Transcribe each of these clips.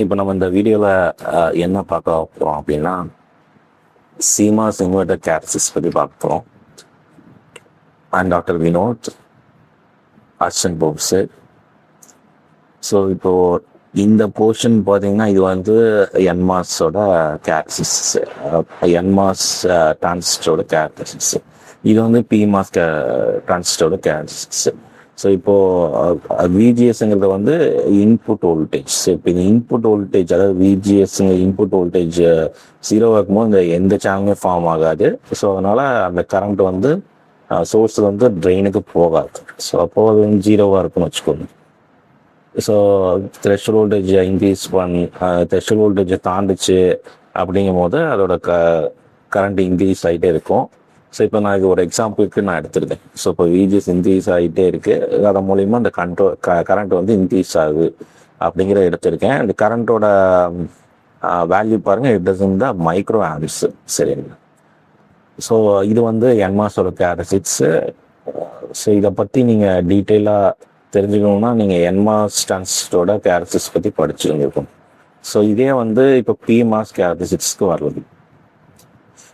இப்போ நம்ம இந்த வீடியோவில் என்ன பார்க்க போகிறோம் அப்படின்னா CMOS இன்வெர்டர் கேரக்டரிஸ்டிக்ஸ் பற்றி பார்க்க போகிறோம். அண்ட் டாக்டர் வினோத் அர்ச்சன் போப்ஸு. ஸோ இப்போது இந்த போர்ஷன் பார்த்தீங்கன்னா இது வந்து என்மாஸோட கேரக்டரிஸ்டிக்ஸ், என்மாஸ் டிரான்சிஸ்டரோட கேரக்டரிஸ்டிக்ஸ். இது வந்து பிமாஸ் டிரான்சிஸ்டரோட கேரக்டரிஸ்டிக்ஸ். ஸோ இப்போது விஜிஎஸ்ங்கிறது வந்து இன்புட் வோல்டேஜ். ஸோ இப்போ இந்த இன்புட் வோல்டேஜ், அதாவது விஜிஎஸ்ங்க இன்புட் வோல்டேஜ் ஜீரோவாக இருக்கும்போது இந்த எந்த சேனலுமே ஃபார்ம் ஆகாது. ஸோ அதனால் அந்த கரண்ட் வந்து சோர்ஸ் வந்து ட்ரெயினுக்கு போகாது. ஸோ அப்போது அது வந்து ஜீரோவாக இருக்குன்னு வச்சுக்கோங்க. So threshold voltage increase threshold வோல்டேஜை தாண்டிச்சு அப்படிங்கும் போது அதோட கரண்ட் இன்க்ரீஸ் ஆகிட்டே இருக்கும். ஸோ இப்போ நான் இது ஒரு எக்ஸாம்பிளுக்கு நான் எடுத்துருக்கேன். ஸோ இப்போ விஜிஎஸ் இன்க்ரீஸ் ஆகிட்டே இருக்குது, அதன் மூலிமா அந்த கரண்ட் வந்து இன்க்ரீஸ் ஆகுது அப்படிங்கிற எடுத்திருக்கேன். இந்த கரண்ட்டோட வேல்யூ பாருங்கள், it is in the micro amps. சரிங்களா? ஸோ இது வந்து என்மாஸோட கேரக்டரிஸ்டிக்ஸு. ஸோ இதை பற்றி நீங்கள் டீட்டெயிலாக தெரிஞ்சுக்கணுன்னா நீங்கள் என்மாஸ் டிரான்சிஸ்டரோட கேரக்டரிஸ்டிக்ஸ் பற்றி படிச்சுருந்துருக்கோம். ஸோ இதே வந்து இப்போ பிமாஸ் கேரக்டரிஸ்டிக்ஸ்க்கு வருது.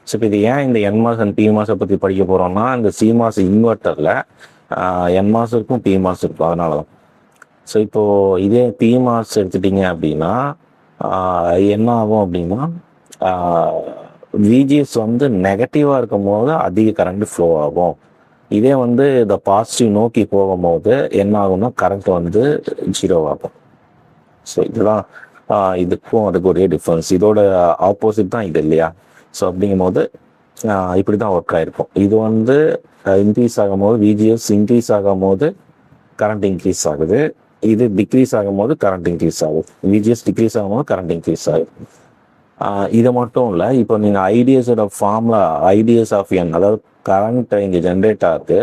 ஸோ இப்போ இது ஏன் இந்த என்மாஸ் அண்ட் பிமாஸை பற்றி படிக்க போகிறோம்னா, இந்த சிமாஸ் இன்வெர்ட்டரில் என்மாஸ் இருக்கும், பிமாஸ் இருக்கும், அதனால தான். ஸோ இப்போது இதே பிமாஸ் எடுத்துட்டிங்க அப்படின்னா என்ன ஆகும் அப்படின்னா, விஜிஎஸ் வந்து நெகட்டிவாக இருக்கும் போது அதிக கரண்ட் ஃப்ளோ ஆகும். இதே வந்து இந்த பாசிட்டிவ் நோக்கி போகும்போது என்ன ஆகும்னா கரண்ட் வந்து ஜீரோவாகும். ஸோ இதுதான் இதுக்கும் அதுக்கு ஒரே டிஃப்ரென்ஸ். இதோட ஆப்போசிட் தான் இது இல்லையா? ஸோ அப்படிங்கும்போது இப்படி தான் ஒர்க் ஆகிருக்கும். இது வந்து இன்க்ரீஸ் ஆகும்போது விஜிஎஸ் இன்க்ரீஸ் ஆகும்போது கரண்ட் இன்க்ரீஸ் ஆகுது. இது டிக்ரீஸ் ஆகும்போது கரண்ட் இன்க்ரீஸ் ஆகுது. விஜிஎஸ் டிக்ரீஸ் ஆகும்போது கரண்ட் இன்க்ரீஸ் ஆகுது. இது மட்டும் இல்லை, இப்போ நீங்கள் ஐடிஎஸோட ஃபார்முலா ஐடிஎஸ் ஆஃப் என், அதாவது கரண்ட் இங்கே ஜென்ரேட் ஆகுது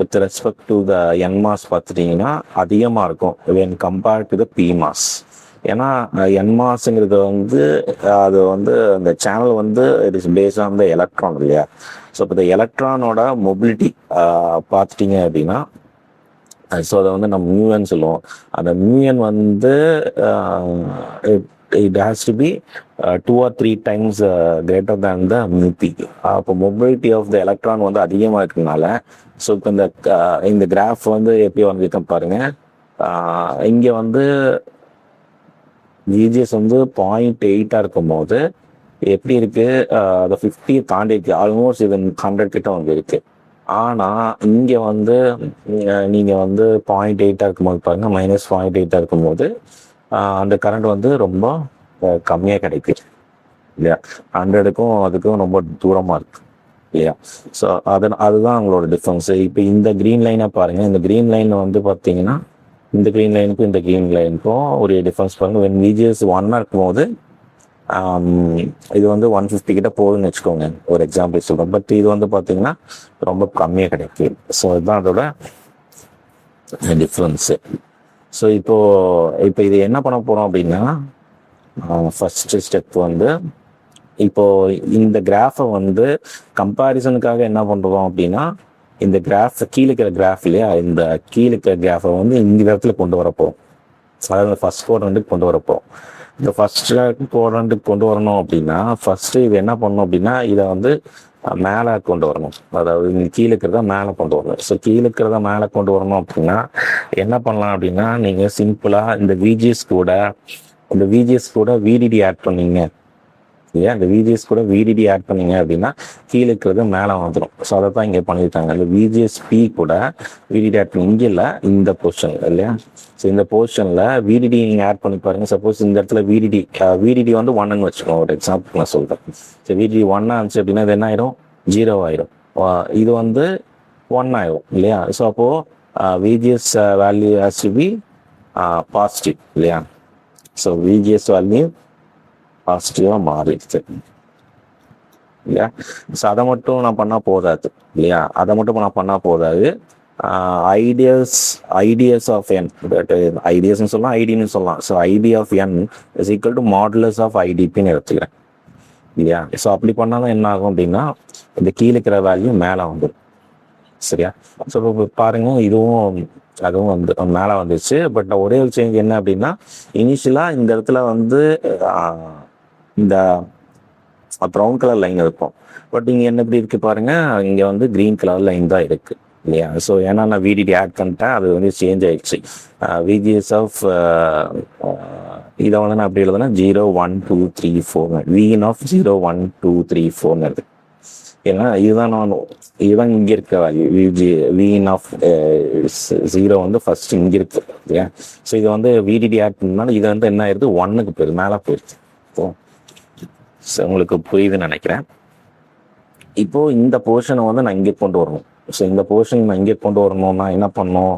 with respect to the NMOS பார்த்துட்டிங்கன்னா அதிகமாக இருக்கும் வென் கம்பேர்ட் டு த பிமாஸ். ஏன்னா என்மாஸுங்கிறது வந்து அது வந்து அந்த சேனல் வந்து it is based on the electron இல்லையா? ஸோ இப்போ இந்த எலக்ட்ரானோட மொபிலிட்டி பார்த்துட்டிங்க அப்படின்னா, ஸோ அதை வந்து நம்ம மியூஎன் சொல்லுவோம். அந்த மியூஎன் வந்து it has to be 2 or 3 times greater than the mu-p. அப்போ மொபிலிட்டி ஆஃப் த எலக்ட்ரான் வந்து அதிகமாக இருக்கிறதுனால, ஸோ இப்போ இந்த கிராஃப் வந்து எப்படி வந்திருக்கேன் பாருங்கள். இங்கே வந்து விஜிஎஸ் வந்து 0.8 இருக்கும் போது எப்படி இருக்குது, அதை 50 தாண்டி இருக்கு, ஆல்மோஸ்ட் இது 100 கிட்ட வந்து இருக்குது. ஆனால் இங்கே வந்து நீங்கள் வந்து 0.8 இருக்கும்போது பாருங்கள், -0.8 இருக்கும்போது அந்த கரண்ட் வந்து ரொம்ப கம்மியாக கிடைக்குது இல்லையா? 100க்கும் அதுக்கும் ரொம்ப தூரமாக இருக்குது இல்லையா? ஸோ அதுதான் அவங்களோட டிஃப்ரென்ஸு. இப்போ இந்த க்ரீன் லைனை பாருங்கள். இந்த க்ரீன் லைனில் வந்து பார்த்தீங்கன்னா இந்த க்ரீன் லைனுக்கும் இந்த க்ரீன் லைனுக்கும் ஒரு டிஃப்ரென்ஸ் பாருங்கள். வென் விஜிஎஸ் 1 இருக்கும்போது இது வந்து 150 கிட்ட போகுதுன்னு வச்சுக்கோங்க, ஒரு எக்ஸாம்பிள் சொல்கிறோம். பட் இது வந்து பார்த்தீங்கன்னா ரொம்ப கம்மியாக கிடைக்குது. ஸோ இதுதான் அதோட டிஃப்ரென்ஸு. ஸோ இப்போ இது என்ன பண்ண போகிறோம் அப்படின்னா, ஃபஸ்ட்டு ஸ்டெப் வந்து இப்போது இந்த கிராஃபை வந்து கம்பேரிசனுக்காக என்ன பண்ணுறோம் அப்படின்னா, இந்த கிராஃப் கீழே இருக்கிற கிராஃப் இல்லையா, இந்த கீழே இருக்கிற கிராஃபை வந்து இந்த இடத்துல கொண்டு வரப்போம். அதாவது ஃபர்ஸ்ட் குவாட்ரண்ட்டுக்கு கொண்டு வரப்போம். இந்த ஃபர்ஸ்ட் குவாட்ரண்ட்டுக்கு கொண்டு வரணும் அப்படின்னா ஃபர்ஸ்ட்டு இது என்ன பண்ணணும் அப்படின்னா, இதை வந்து மேலே கொண்டு வரணும். அதாவது இங்கே கீழே இருக்கிறதா மேலே கொண்டு வரணும். ஸோ கீழே இருக்கிறதா மேலே கொண்டு வரணும் அப்படின்னா என்ன பண்ணலாம் அப்படின்னா, நீங்கள் சிம்பிளாக இந்த விஜிஎஸ் கூட விடிடி ஆட் பண்ணீங்க இல்லையா? இந்த விஜிஎஸ் கூட விடிடி ஆட் பண்ணீங்க அப்படின்னா கீழே இருக்கிறது மேலே வந்துடும். ஸோ அதை தான் இங்கே பண்ணியிருக்காங்க. இந்த விஜிஎஸ்பி கூட விடிடி ஆட் பண்ணி இங்கே இல்லை, இந்த பொசிஷன் இல்லையா? ஸோ இந்த பொசிஷனில் விடிடி நீங்கள் ஆட் பண்ணி பாருங்கள். சப்போஸ் இந்த இடத்துல விடிடி வந்து 1ன்னு வச்சுக்கோங்க, ஒரு எக்ஸாம்பிள் நான் சொல்கிறேன். ஸோ விடிடி 1 ஆச்சு அப்படின்னா இது என்ன ஆயிரும், 0 ஆயிரும். இது வந்து 1 ஆயிரும் இல்லையா? ஸோ அப்போது VGS value has to be positive இல்லையா? ஸோ விஜிஎஸ் வேல்யூ பாசிட்டிவாக மாறிடுச்சு இல்லையா? ஸோ அதை மட்டும் நான் பண்ணால் போதாது இல்லையா? அதை மட்டும் நான் பண்ணால் போதாது. ஐடிஎஸ் ஆஃப் என், ஐடிஎஸ்ன்னு சொல்லலாம், ஐடின்னு சொல்லலாம். So ID of N is equal to modulus of ஐடிபின்னு எடுத்துக்கிறேன் இல்லையா? ஸோ அப்படி பண்ணால் தான் என்ன ஆகும் அப்படின்னா, இந்த கீழே இருக்கிற வேல்யூ மேலே வந்துடும் சரியா? ஸோ இப்போ பாருங்க, அதுவும் வந்து மேலே வந்துச்சு. பட் ஒரே ஒரு சேஞ்ச் என்ன அப்படின்னா, இனிஷியலாக இந்த இடத்துல வந்து இந்த ப்ரௌன் கலர் லைன் இருக்கும். பட் இங்கே என்ன எப்படி இருக்கு பாருங்க, இங்கே வந்து கிரீன் கலர் லைன் தான் இருக்கு இல்லையா? ஸோ ஏன்னா நான் விடிடி ஆட் பண்ணிட்டேன், அது வந்து சேஞ்ச் ஆயிடுச்சு. விஜிஎஸ் ஆஃப் இதை வந்து நான் அப்படி எழுதுனா 0 1 2 3 4 வின் ஆஃப் 0 1 2 3 4 ஏன்னா இதுதான் இங்கே இருக்க வேல்யூ. வின் ஆஃப் 0 வந்து ஃபர்ஸ்ட் இங்கே இருக்கு இல்லையா? ஸோ இது வந்து விடிடி ஆட் பண்ணாலும் இது வந்து என்ன ஆயிடுது, 1க்கு போயிடுது, மேலே போயிடுச்சு. ஸோ உங்களுக்கு புரியுதுன்னு நினைக்கிறேன். இப்போ இந்த போர்ஷனை வந்து நான் இங்கே கொண்டு வரணும். ஸோ இந்த போர்ஷன் நான் இங்கே கொண்டு வரணும்னா என்ன பண்ணணும்,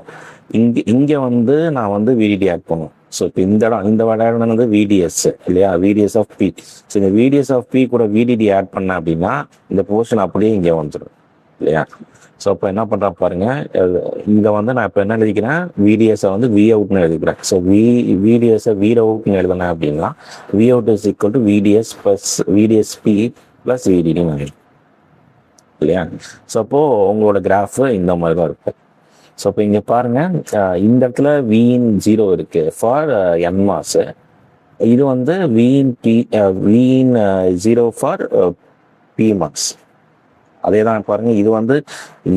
இங்கே வந்து நான் வந்து விடிடி ஆட் பண்ணும். ஸோ இப்போ இந்த இடம் வந்து விடிஎஸ் இல்லையா, விடிஎஸ் ஆஃப் பி. ஸோ இந்த விடிஎஸ் ஆஃப் பி கூட விடிடி ஆட் பண்ண அப்படின்னா இந்த போர்ஷன் அப்படியே இங்கே வந்துடும் இல்லையா? ஸோ அப்போ என்ன பண்ணுறா பாருங்க, இங்கே வந்து நான் இப்போ என்ன எழுதிக்கிறேன், விடிஎஸை வந்து வி அவுட்னு எழுதிக்கிறேன். ஸோ விடிஎஸை வி அவுட்னு எழுதினேன் அப்படின்னா V out is equal to VDS plus VDS P plus விடிடின்னு ஆகிடும் இல்லையா? ஸோ அப்போது உங்களோட கிராஃபு இந்த மாதிரி தான் இருக்கும். ஸோ இப்போ இங்கே பாருங்க, இந்த இடத்துல வின் 0 இருக்கு ஃபார் என்மாஸ். இது வந்து வின் 0 ஃபார் பிமாஸ். அதே தான் பாருங்க, இது வந்து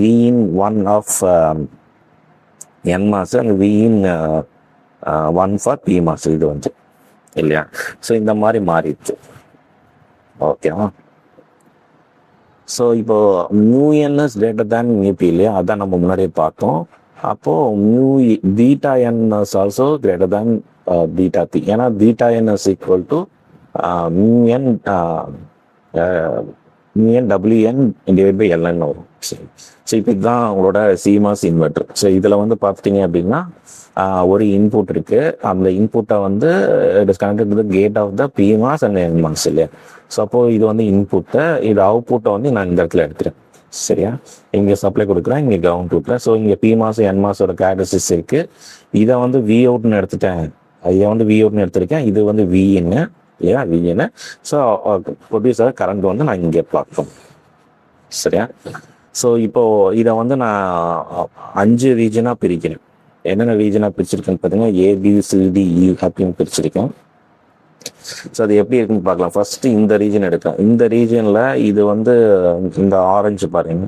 வின் 1 ஆஃப் என்மாஸ், அங்கே வின் 1 ஃபார் பிமாஸ் இது வந்து இல்லையா? ஸோ இந்த மாதிரி மாறிடுச்சு. ஓகேவா? ஸோ இப்போ மியூஎன்எஸ் கிரேட்டர் தேன் மியூபி இல்லையா, அதான் நம்ம முன்னாடியே பார்த்தோம். அப்போது beta N is also greater than beta P. ஏன்னா beta N is equal to mu N WN divide by LN வரும். சரி, ஸோ இப்போ இதுதான் உங்களோட சிமாஸ் இன்வெர்டர். ஸோ இதில் வந்து பார்த்துட்டீங்க அப்படின்னா ஒரு இன்புட் இருக்கு. அந்த இன்புட்டை வந்து it is connected to the gate of the PMOS and NMOS இல்லையா? ஸோ அப்போ இது வந்து இன்புட்டை, இது அவுட்புட்டை வந்து நான் இந்த இடத்துல எடுத்துறேன். சரியா? இங்கே சப்ளை கொடுக்குறேன், இங்கே கிரவுண்ட் கொடுக்குறேன். ஸோ இங்கே பிமாஸ் என்மாஸோட கேரக்டரிஸ்டிக்ஸ் இருக்கு. இதை வந்து வி அவுட்னு எடுத்துட்டேன், இதை வந்து வி அவுட்னு எடுத்திருக்கேன். இது வந்து வின்னு இல்லையா, வின்னு. ஸோ ப்ரொடியூசர் கரண்ட் வந்து நான் இங்கே பார்ப்போம். சரியா? ஸோ இப்போ இதை வந்து நான் 5 ரீஜனாக பிரிக்கிறேன். என்னென்ன ரீஜனாக பிரிச்சிருக்கேன்னு பார்த்தீங்கன்னா ABCDE அப்படின்னு பிரிச்சிருக்கேன். ஸோ அது எப்படி இருக்குன்னு பார்க்கலாம். ஃபர்ஸ்ட் இந்த ரீஜன் எடுக்கலாம். இந்த ரீஜனில் இது வந்து இந்த ஆரஞ்சு பாருங்க,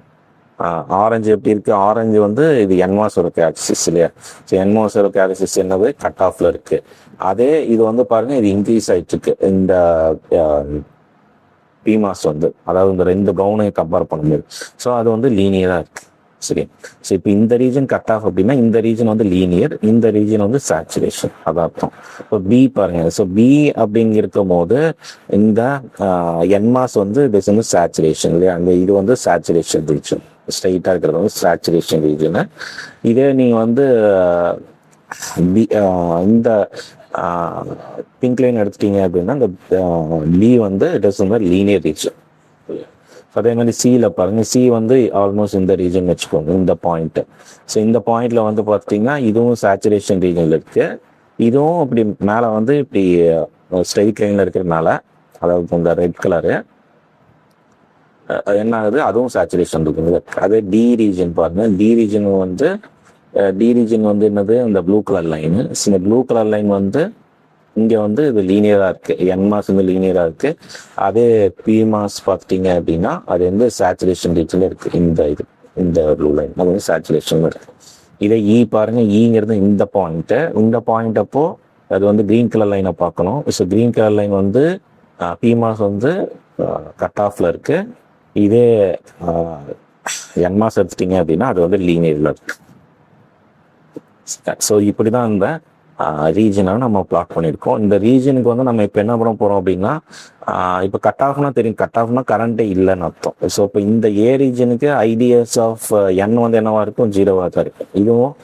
ஆரஞ்சு எப்படி இருக்கு, ஆரஞ்சு வந்து இது என்மாஸோட கேரக்டரிஸ்டிக்ஸ் இல்லையா? ஸோ என்மாஸோட கேரக்டரிஸ்டிக்ஸ் என்னது, கட் ஆஃப்ல இருக்கு. அதே இது வந்து பாருங்க, இது இன்க்ரீஸ் ஆயிட்டு இருக்கு இந்த பிமாஸ் வந்து, அதாவது இந்த 2 ப்ரௌனையும் கம்பேர் பண்ணும்போது. ஸோ அது வந்து லீனியரா இருக்கு. சரி, ஸோ இப்போ இந்த ரீஜன் கட் ஆஃப் அப்படின்னா இந்த ரீஜன் வந்து லீனியர், இந்த ரீஜன் வந்து சேச்சுரேஷன், அதான் அர்த்தம். இப்போ பி பாருங்க, ஸோ பி அப்படிங்க இருக்கும் போது இந்த என்மாஸ் வந்து இது வந்து சேச்சுரேஷன் இல்லையா? அந்த இது வந்து சேச்சுரேஷன் ரீஜன், ஸ்ட்ரைட்டாக இருக்கிறது வந்து சேச்சுரேஷன் ரீஜனு. இதே நீங்கள் வந்து இந்த பிங்க் லைன் எடுத்துட்டீங்க அப்படின்னா இந்த பி வந்து இட் இஸ் வந்து லீனியர் ரீஜன். அதே மாதிரி சியில் பாருங்க, சி வந்து ஆல்மோஸ்ட் இந்த ரீஜன் வச்சுக்கோங்க, இந்த பாயிண்ட். ஸோ இந்த பாயிண்ட்ல வந்து பார்த்தீங்கன்னா இதுவும் சேச்சுரேஷன் ரீஜன்ல இருக்கு, இதுவும் இப்படி மேலே வந்து இப்படி ஸ்ட்ரைட் லைன்ல இருக்கிறதுனால, அதாவது இந்த ரெட் கலரு என்ன ஆகுது, அதுவும் சேச்சுரேஷன் இருக்குது. அதே டி ரீஜன் பாருங்க, டி ரீஜன் வந்து என்னது, இந்த ப்ளூ கலர் லைனு. இந்த ப்ளூ கலர் லைன் வந்து இங்கே வந்து இது லீனியராக இருக்கு, என்மாஸ் வந்து லீனியராக இருக்கு. அதே பிமாஸ் பார்த்துட்டீங்க அப்படின்னா அது வந்து சேச்சுரேஷன் ரீஜன்ல இருக்கு. இந்த ப்ளூ லைன் அது வந்து சேச்சுரேஷன் இருக்கு. இதே இ பாருங்க, ஈங்கிறது இந்த பாயிண்ட் அப்போ அது வந்து கிரீன் கலர் லைனை பார்க்கணும். ஸோ கிரீன் கலர் லைன் வந்து பிமாஸ் வந்து கட் ஆஃப்ல இருக்கு. இதே என்மாஸ் எடுத்துட்டீங்க அப்படின்னா அது வந்து லீனியர்ல இருக்கு. ஸோ இப்படி தான் இந்த ரீஜனை நம்ம பிளாட் பண்ணியிருக்கோம். இந்த ரீஜனுக்கு வந்து நம்ம இப்போ என்ன பண்ண போகிறோம் அப்படின்னா, இப்போ கட் ஆஃப்னா தெரியும், கட் ஆஃப்னா கரண்ட்டே இல்லைன்னு அர்த்தம். ஸோ இப்போ இந்த ஏ ரீஜனுக்கு ஐடிஎஸ் ஆஃப் என் வந்து என்னவா இருக்கும், 0வாக தான் இருக்கும். இதுவும்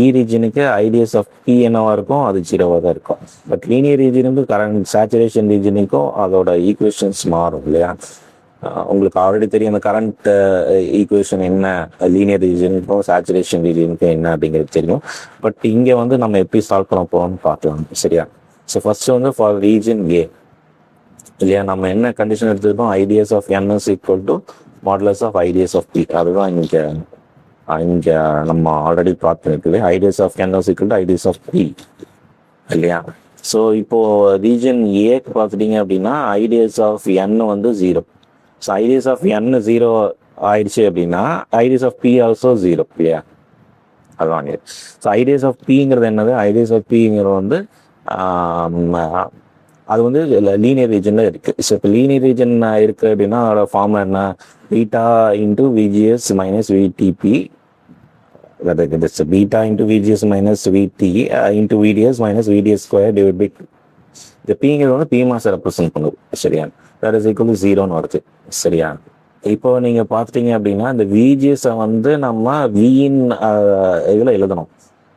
இ ரீஜனுக்கு ஐடிஎஸ் ஆஃப் பி என்னவா இருக்கும், அது 0வாக தான் இருக்கும். பட் லீனியர் ரீஜனுக்கும் கரண்ட் சேச்சுரேஷன் ரீஜனுக்கும் அதோட ஈக்குவேஷன்ஸ் மாறும் இல்லையா? உங்களுக்கு ஆல்ரெடி தெரியும் அந்த கரண்ட் ஈக்குவேஷன் என்ன, லீனியர் ரீஜனுக்கும் சேச்சுரேஷன் ரீஜனுக்கும் என்ன அப்படிங்கிறது தெரியும். பட் இங்கே வந்து நம்ம எப்படி சால்வ் பண்ண போகிறோம்னு பார்க்கலாம். சரியா? ஸோ ஃபர்ஸ்ட் வந்து ஃபார் ரீஜன் ஏ இல்லையா, நம்ம என்ன கண்டிஷன் எடுத்துக்கிட்டோம், IDS of N is equal to modulus of IDS of P. அதுதான் இங்கே இங்கே நம்ம ஆல்ரெடி பார்த்துருக்குது IDS of N equal to IDS of P இல்லையா. ஸோ இப்போது ரீஜன் ஏக்கு பார்த்துட்டிங்க அப்படின்னா ஐடியஸ் ஆஃப் என் வந்து 0. ஸோ ஐடியஸ் ஆஃப் என் 0 ஆயிடுச்சு அப்படின்னா ஐடியஸ் ஆஃப் பி ஆல்சோ 0 இல்லையா. அதுவாங்க. ஸோ ஐடியஸ் ஆஃப் பிங்கிறது என்னது, ஐடியஸ் ஆஃப் பிங்கிறது வந்து அது வந்து லீனியர் ரீஜனில் இருக்குது. ஸோ இப்போ லீனியர் ரீஜன் இருக்குது அப்படின்னா அதோட ஃபார்முலா என்ன, beta into VGS minus VTP, beta into VGS minus VT into VDS minus VDS square divide by இந்த பிங்கிறது வந்து பி மாஸை ரெப்ரசென்ட் பண்ணுது சரியா. தட் இஸ் ஈக்குவல் டு 0ன்னு வருது சரியா. இப்போ நீங்கள் பார்த்துட்டீங்க அப்படின்னா இந்த விஜிஎஸை வந்து நம்ம விஇன் இதில் எழுதணும்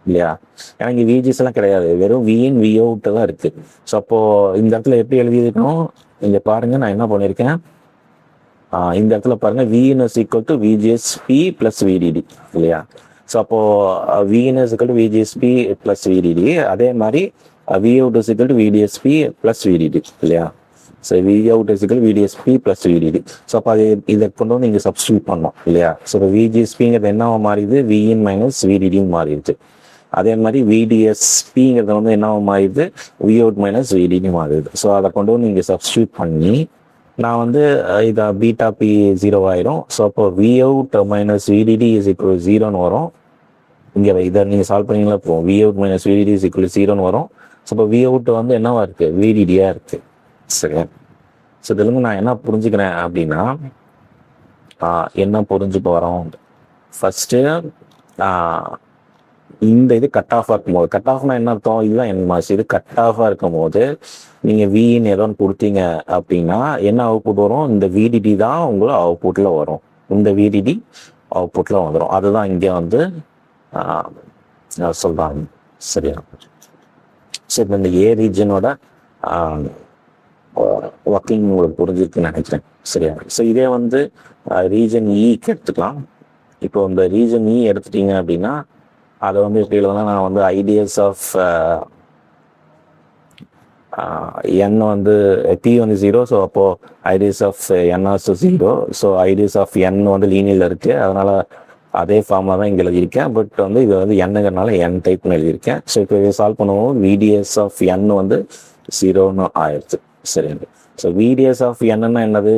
இல்லையா. ஏன்னா இங்கே விஜிஎஸ் எல்லாம் கிடையாது, வெறும் விஇன் வி அவுட் தான் இருக்குது. ஸோ அப்போது இந்த இடத்துல எப்படி எழுதியிருக்கணும் இங்கே பாருங்கள், நான் என்ன பண்ணியிருக்கேன் இந்த இடத்துல பாருங்கள் V in is equal to VGS P plus VDD இல்லையா. ஸோ அப்போது V in is equal to VGS P plus VDD, அதே மாதிரி V out is equal to VDS P plus VDD இல்லையா. So V out is equal VDS P plus VDD. So அப்போ அது இதை கொண்டு வந்து இங்கே சப்ஸ்டியூட் பண்ணோம் இல்லையா. ஸோ இப்போ விஜிஎஸ்பிங்கிறது என்னவா மாறிடுது, விஇன் மைனஸ் விடிடின்னு மாறிடுச்சு. அதே மாதிரி விடிஎஸ்பிங்கிறத வந்து என்னவா மாறிடுது, வி அவுட் மைனஸ் விடிடி மாறிடுது. ஸோ அதை கொண்டு வந்து இங்கே சப்ஸ்டியூட் பண்ணி நான் வந்து இதை பீட்டா பி 0 ஆயிரும். ஸோ அப்போ V out minus VDD is equal 0ன்னு வரும். இங்கே இதை நீங்கள் சால்வ் பண்ணிங்களா இப்போ V out minus VDD is equal 0ன்னு வரும். ஸோ இப்போ வி அவுட் வந்து என்னவா இருக்குது, விடிடியாக இருக்குது சரியா. ஸோ இதுலேருந்து நான் என்ன புரிஞ்சுக்கிறேன் அப்படின்னா என்ன புரிஞ்சுக்க வரோம், ஃபஸ்ட்டு இந்த இது கட் ஆஃபாக இருக்கும்போது, கட் ஆஃப்னா என்ன அர்த்தம், இதுதான் என் மாஸ், இது கட் ஆஃபாக இருக்கும் போது நீங்கள் வின்னு ஏதோ ஒன்று கொடுத்தீங்க அப்படின்னா என்ன அவுட்புட் வரும், இந்த விடிடி தான் உங்களை அவுட்புட்டில் வரும், இந்த விடிடி அவுட்புட்டில் வந்துடும். அதுதான் இங்கே வந்து சொல்கிறாங்க சரியா. ஸோ இந்த ஏ ரீஜனோட ஒர்க்கிங் உங்களுக்கு புரிஞ்சிருக்குன்னு நினைக்கிறேன் சரியா. ஸோ இதே வந்து ரீஜன் இக்கு எடுத்துக்கலாம். இப்போ இந்த ரீஜன் இ எடுத்துட்டீங்க அப்படின்னா அதை வந்து எப்படி எழுதலாம், நான் வந்து ஐடியஸ் ஆஃப் என் வந்து பி வந்து 0. ஸோ அப்போது IDS of N also 0. So IDS of N வந்து லீனியில் இருக்குது, அதனால் அதே ஃபார்மாக தான் இங்கே எழுதியிருக்கேன். பட் வந்து இது வந்து என்னங்கிறனால என் டைப்னு எழுதியிருக்கேன். ஸோ இப்போ இதை சால்வ் பண்ணுவோம். விடிஎஸ் ஆஃப் என் வந்து 0ன்னு ஆயிடுச்சு சரிங்க. ஸோ விடிஎஸ் ஆஃப் என்னன்னா என்னது,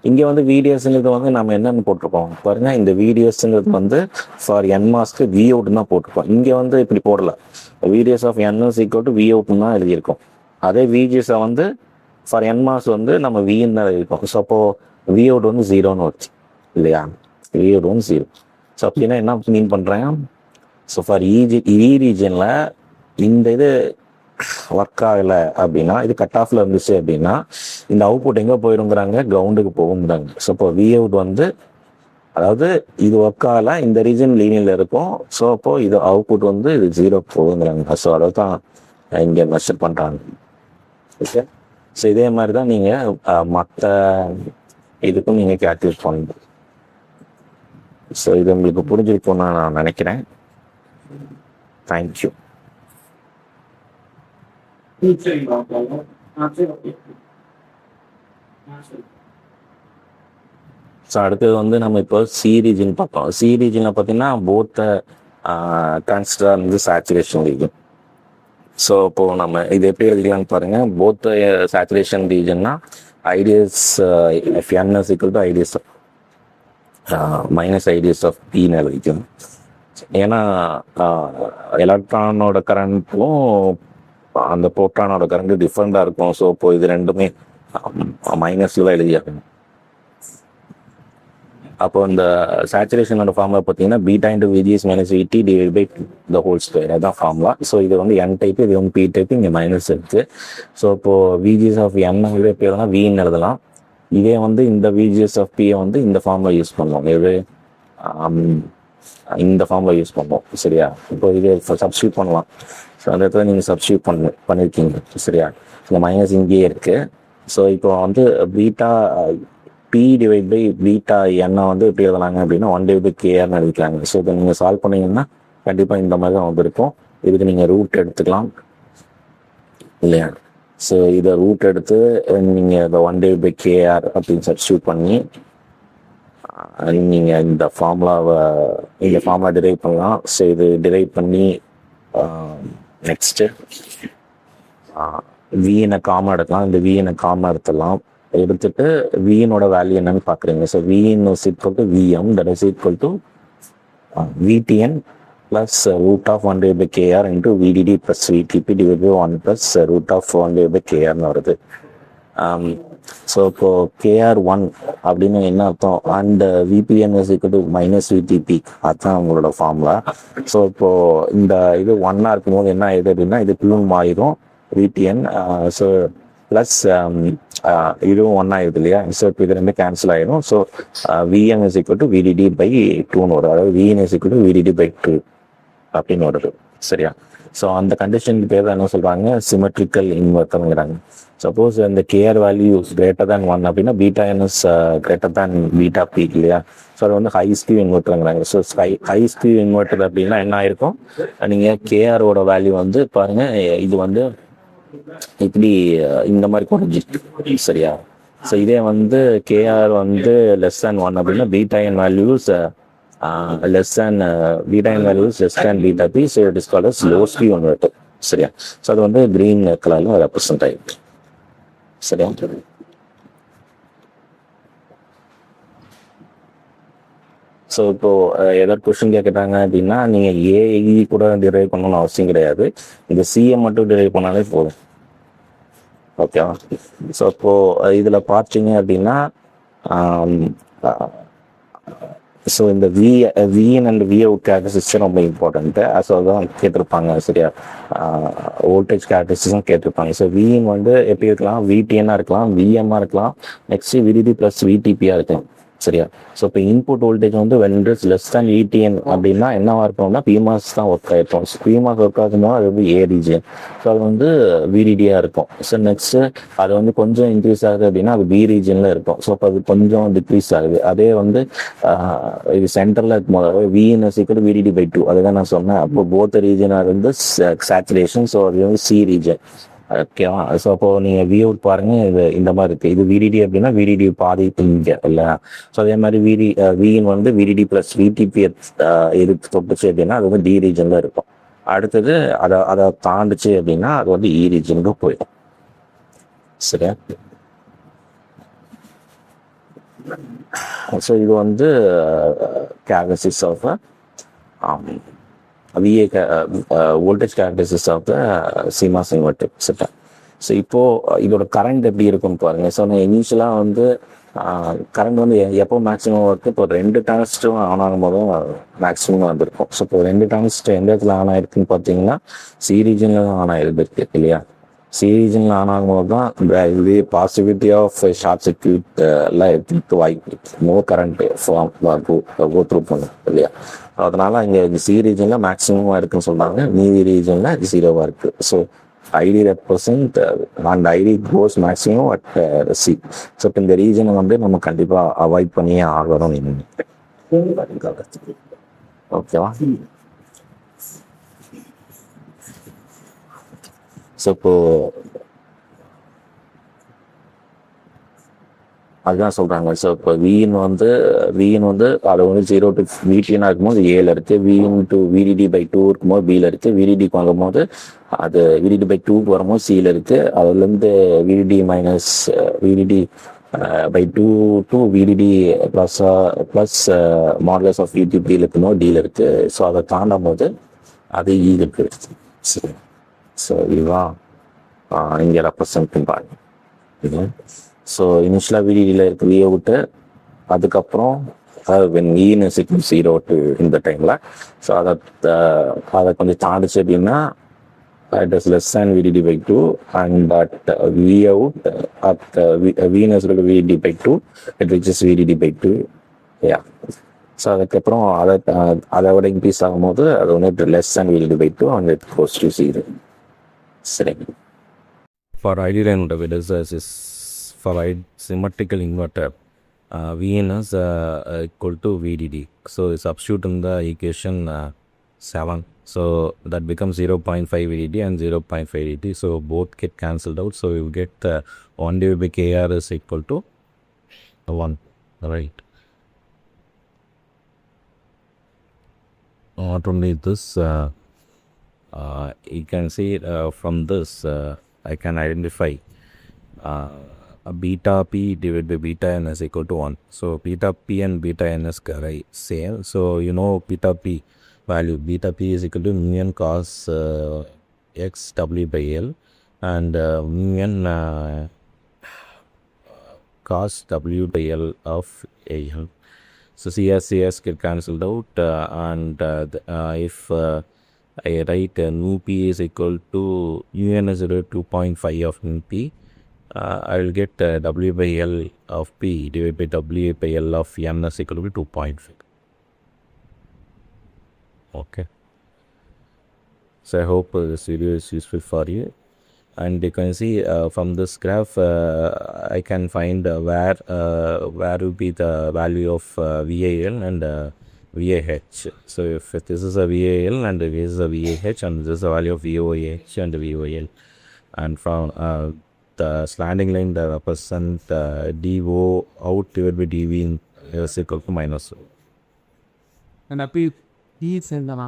இங்கே வந்து விடிஎஸ்ங்கிறது வந்து நம்ம என்னென்னு போட்டிருக்கோம் பாருங்கள், இந்த விடிஎஸ்ங்கிறது வந்து ஃபார் என் மாஸ்க்கு வி அவுட்னு தான் போட்டிருக்கோம். இங்கே வந்து இப்படி போடல, VDS of N is equal to V அவுட்னு தான் எழுதியிருக்கோம். அதே விஜிஎஸை வந்து ஃபார் என் மாஸ் வந்து நம்ம வின்னு தான் எழுதியிருக்கோம். ஸோ அப்போது வி அவுட் வந்து 0ன்னு வச்சு இல்லையா, வி அவுட் வந்து 0. ஸோ அப்படின்னா என்ன மீன் பண்ணுறேன், ஸோ ஃபார் இ ரீஜனில் இந்த இது ஒர்க் ஆகலை அப்படின்னா, இது கட் ஆஃப்ல இருந்துச்சு அப்படின்னா இந்த அவுட்புட் எங்கே போயிருங்கிறாங்க, கிரவுண்டுக்கு போகுங்கிறாங்க. ஸோ இப்போ வி அவுட் வந்து அதாவது இது ஒர்க் ஆகலை, இந்த ரீஜன் லீனியில் இருக்கும். ஸோ அப்போது இது அவுட்புட் வந்து இது 0 போகுங்கிறாங்க. ஸோ அதை தான் இங்கே மெஷர் பண்ணுறாங்க ஓகே. ஸோ இதே மாதிரி தான் நீங்கள் மற்ற இதுக்கும் நீங்கள் கேல்குலேட் பண்ணணும். ஸோ இது உங்களுக்கு புரிஞ்சிருக்கும்னு நான் நினைக்கிறேன். தேங்க்யூ. ஸோ அடுத்தது வந்து நம்ம இப்போ சி ரீஜன் பார்த்தோம். சி ரீஜனில் பார்த்தீங்கன்னா போத்த கன்சிடர் வந்து சேச்சுரேஷன் ரீஜன். ஸோ இப்போது நம்ம இது எப்படி எழுதிக்கலாம்னு பாருங்கள். போத்த சேச்சுரேஷன் ரீஜன்னா IDS of N is equal to IDS minus IDS of பின்னு எழுதிக்கணும். ஏன்னா எலக்ட்ரானோட கரண்ட்டும் அந்த புரோட்டானோட கரண்ட் டிஃப்ரெண்டாக இருக்கும். ஸோ இப்போ இது ரெண்டுமே மைனஸில் தான் எழுதியாகணும். அப்போ இந்த சேச்சுரேஷனோட ஃபார்முலா பார்த்தீங்கன்னா beta into VGS minus VT divide by the whole square, அதுதான் ஃபார்முலா. ஸோ இது வந்து என் டைப்பு, இது வந்து பி டைப்பு, இங்கே மைனஸ் இருக்குது. ஸோ இப்போது விஜிஎஸ் ஆஃப் என் வந்து எப்படி எழுதலாம், வின்னு எழுதலாம். இதே வந்து இந்த விஜிஎஸ் ஆஃப் பியை வந்து இந்த ஃபார்முலா யூஸ் பண்ணுவோம், இது இந்த ஃபார்முலா யூஸ் பண்ணுவோம் சரியா. இப்போ இது சப்ஸ்டியூட் பண்ணலாம். ஸோ அந்த இடத்துல நீங்கள் சப்ஸ்டியூட் பண்ணியிருக்கீங்க சரியா. இந்த மைனஸ் இங்கேயே இருக்குது. ஸோ இப்போ வந்து beta P divide by beta என்ன வந்து எப்படி எழுதலாங்க அப்படின்னா 1 டிவைட் பை கேஆர்னு எழுதிக்கலாங்க. ஸோ இதை நீங்கள் சால்வ் பண்ணிங்கன்னா கண்டிப்பாக இந்த மாதிரி தான் வந்துருக்கும். இதுக்கு நீங்கள் ரூட் எடுத்துக்கலாம் இல்லையா. ஸோ இதை ரூட் எடுத்து நீங்கள் இதை 1 டிவைட் பை கேஆர் அப்படின்னு சப்ஸ்டியூட் பண்ணி நீங்கள் இந்த ஃபார்முலாவை டிரைவ் பண்ணலாம். ஸோ இது டிரைவ் பண்ணி நெக்ஸ்ட்டு விஎனை காமன் எடுக்கலாம். இந்த விஎனை காமன் எடுத்துட்டு விஎனோட வேல்யூ என்னன்னு பார்க்குறீங்க. So VN is equal to VM, that is equal to VDN plus root of 1 divided by kr into vdd plus vtp divided by 1 plus root of 1 divided by kr வருது. So இப்போ KR1 அப்படின்னு என்ன அர்த்தம், and VPN is equal to minus VTP, அதுதான் அவங்களோட formula. So இப்போ இந்த இது 1 இருக்கும்போது என்ன ஆயிடுது அப்படின்னா இது ப்ளூன் மாறிடும் VTN. ஸோ ப்ளஸ் இதுவும் 1 ஆயிடுது இல்லையா. ஸோ இப்போ இது ரெண்டு கேன்சல் ஆயிடும். So VN is equal to VDD by 2ன்னு வரும். அதாவது VN is equal to VDD by 2 அப்படின்னு வருது. சரியா. ஸோ அந்த கண்டிஷனுக்கு பேர் தான் என்ன சொல்கிறாங்க, சிமெட்ரிக்கல் இன்வெர்ட்டருங்கிறாங்க. சப்போஸ் இந்த கேஆர் வேல்யூ கிரேட்டர் தேன் 1 அப்படின்னா beta N is greater than beta P இல்லையா. ஸோ அது வந்து ஹை ஸ்பீட் இன்வெர்ட்டருங்கிறாங்க. ஸோ ஹை ஸ்பீட் இன்வெர்ட்டர் அப்படின்னா என்ன ஆயிருக்கும், நீங்கள் கேஆரோட வேல்யூ வந்து பாருங்கள், இது வந்து இப்படி இந்த மாதிரி குறைஞ்சிட்டு. சரியா. ஸோ இதே வந்து கேஆர் வந்து லெஸ் தேன் 1 அப்படின்னா beta N values less than beta n value is less than beta p, so it is called as low speed inverter. சரியா. ஸோ அது வந்து கிரீன் கலர்ல ரெப்ரசன்ட் ஆயிருக்கு. சரியா. ஸோ இப்போ ஏதாவது கொஸ்டின் கேட்குறாங்க அப்படின்னா நீங்கள் ஏஐ கூட டிரைவ் பண்ணணும்னு அவசியம் கிடையாது, இந்த சிஏ மட்டும் டிரைவ் பண்ணாலே போதும். ஓகேவா. ஸோ இப்போ இதில் பார்த்தீங்க அப்படின்னா ஸோ இந்த விஎன் அண்ட் விஅவுட் கேரக்டரிஸ்டிக்ஸ் ரொம்ப இம்பார்ட்டன்ட்டு. ஸோ அதான் கேட்டிருப்பாங்க. சரியா. வோல்டேஜ் கேரக்டரிஸ்டிக்ஸும் கேட்டிருப்பாங்க. ஸோ விஎன் வந்து எப்படி இருக்கலாம், விடிஎன்னாக இருக்கலாம், விஎம்மாக இருக்கலாம், நெக்ஸ்ட் விடிடி ப்ளஸ் விடிபியாக இருக்கலாம். சரியா. ஸோ இப்போ இன்புட் வோல்டேஜ் வந்து when it is less than VDN அப்படின்னா என்னவா இருக்கணும்னா பிமாஸ் தான் ஒர்க் ஆகிருக்கும். ஸோ பிமாஸ் ஒர்க் ஆகுதுன்னா அது வந்து ஏ ரீஜியன், ஸோ அது வந்து விடிடியாக இருக்கும். ஸோ நெக்ஸ்ட்டு அது வந்து கொஞ்சம் இன்க்ரீஸ் ஆகுது அப்படின்னா அது பி ரீஜனில் இருக்கும். ஸோ அப்போ அது கொஞ்சம் டிக்ரீஸ் ஆகுது. அதே வந்து இது சென்டரில் இருக்கும் போது விஎன் சீக்கிரம் விடிடி பை 2, அதுதான் நான் சொன்னேன். அப்போ போத் ரீஜனாக இருந்து சேச்சுரேஷன், ஸோ அது வந்து சி ரீஜன். ஓகேவா. ஸோ அப்போ நீங்கள் வியூ பாருங்க, இது இந்த மாதிரி இருக்கு. இது விடிடி அப்படின்னா விடிடி பாதி இங்கே இல்லை. ஸோ அதே மாதிரி விஇன் வந்து விடிடி பிளஸ் விடிபி எது தொட்டுச்சு அப்படின்னா அது வந்து டி ரீஜன்ல இருக்கும். அடுத்தது அதை தாண்டுச்சு அப்படின்னா அது வந்து இ ரீஜனுக்கு போயிடும். சரியா. ஸோ இது வந்து characteristics of VA voltage characteristics of the CMOS inverter setup. So இப்போது இதோட கரண்ட் எப்படி இருக்குன்னு பாருங்கள். ஸோ நான் இனிஷியலாக வந்து கரண்ட் வந்து எப்போ மேக்ஸிமம் இருக்குது, இப்போ 2 டிரான்சிஸ்டரும் ஆன் ஆகும் போதும் மேக்ஸிமம் வந்துருக்கும். ஸோ இப்போ 2 டிரான்சிஸ்டர் எந்த இடத்துல ஆன் ஆயிருக்குன்னு பார்த்தீங்கன்னா சி ரீஜனில் தான் ஆன் ஆயிருக்கு இல்லையா. சி ரீஜனில் ஆன் ஆகும்போது தான் இது பாசிபிலிட்டி ஆஃப் ஷார்ட் சர்க்யூட் எல்லாம் எடுத்துட்டு வாய்ப்பு நோ கரண்ட் கோ த்ரூ பண்ணும் இல்லையா. அதனால இங்கே இந்த சி ரீஜனில் மேக்ஸிமமாக இருக்குன்னு சொல்கிறாங்க, மீதி ரீஜனில் 0வாக இருக்குது. So ID represent and ID goes maximum at C. So இப்போ இந்த ரீஜனை வந்து நம்ம கண்டிப்பாக அவாய்ட் பண்ணியே ஆகணும். ஓகேவா. ஸோ இப்போ அதுதான் சொல்கிறாங்க. ஸோ இப்போ விஇன் வந்து அது வந்து 0 to VTN இருக்கும்போது ஏல இருக்குது, விஇன் டு VDD by 2 இருக்கும்போது பியில் இருக்குது, VDDக்கு வாங்கும்போது அது VDD by 2க்கு வரும்போது சியில் இருக்குது, அதுலேருந்து VDD minus VDD by 2 to VDD plus modulus of VTPயில் இருக்கும்போது டியில் இருக்குது. ஸோ அதை தாண்டும் போது அது இ இருக்குது. சரி. ஸோ இதுதான் இங்கே ரெப்ரசன்ட் பண்ணுறாங்க இது. ஸோ இனிஷியலாக விடிடியில் இருக்க வியை விட்டு அதுக்கப்புறம் when V in is equal 0 to இந்த டைமில் ஸோ அதை கொஞ்சம் தாண்டிச்சு அப்படின்னா it is less than VDD by 2 and at V out at VIN is equal to VDD by 2, it reaches VDD by 2. yeah. So அதுக்கப்புறம் அதை விட இன்க்ரீஸ் ஆகும்போது அது வந்து less than VDD by 2 and it goes to 0. சரி. For ideal inverter, it is for symmetrical inverter, VN is equal to VDD. So substitute in the equation 7. So that becomes 0.5 VDD and 0.5 VDD. So both get cancelled out. So you get 1 divided by KR is equal to 1. Right. not only this, you can see from this, I can identify a beta p divided by beta n is equal to 1. So beta p and beta n is same. So you know beta p value. Beta p is equal to mu n cos x w by L, and mu n cos w by L of Al. So CS get cancelled out, and if I write nu p is equal to un is equal to 2.5 of nu p, I will get w by L of p divided by w by L of n is equal to 2.5. Okay. So I hope this video is useful for you. And you can see from this graph, I can find where will be the value of VAL and VAH. So if this is a VAL and this is a VAH, and this is the value of VOH and VOL, and from the slanting line that represent DO out divided by DV is equal to -1. And அப்படி ஈ சேர்ந்தானா